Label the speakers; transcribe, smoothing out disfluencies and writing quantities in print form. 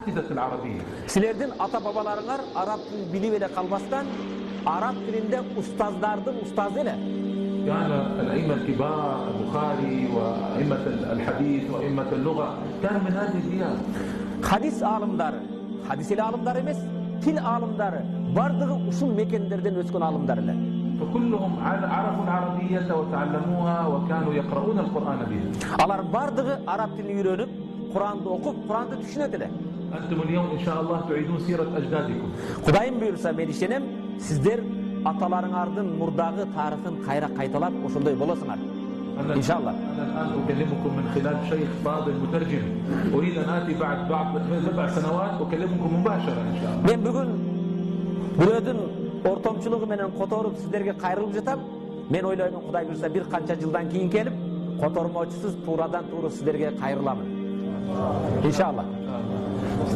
Speaker 1: Силердин ата-бабаларыңар араб тілін билип эле калбастан, араб тилинде устаздардын устазы эле.
Speaker 2: كان الأئمة الكبار البخاري وأئمة الحديث وأئمة اللغة كانوا من هذه الديار.
Speaker 1: Hadis alımdары, hadis ele alımdары эмес, til alımdары бардыгы ушул мекендерден өскөн алымдар эле.
Speaker 2: فكلهم عرفوا العربية وتعلموها وكانوا يقرؤون القرآن بها.
Speaker 1: Алар бардыгы араб тилин үйрөнүп, Куранды окуп, Куранды түшүнөт эле.
Speaker 2: أنتم اليوم إن شاء الله تعيدون سيرة أجدادكم.
Speaker 1: Кудайым буйрса, мен ишенем, сиздер аталарыңардын мурдагы тарыхын кайра кайталап ошондой болосуңар. Иншалла.
Speaker 2: أنا الآن أكلمكم من خلال شيخ فاضل مترجم. أريد أن آتي بعد 7 سنوات أكلمكم مباشرة إن شاء الله.
Speaker 1: Мен бүгүн бирөөдүн ортомчулугу менен которуп сиздерге кайрылып жатам. Мен ойлоймун, Кудай буйрса, бир канча жылдан кийин келип, котормочусуз туурадан туура сиздерге кайрыламын. Иншалла.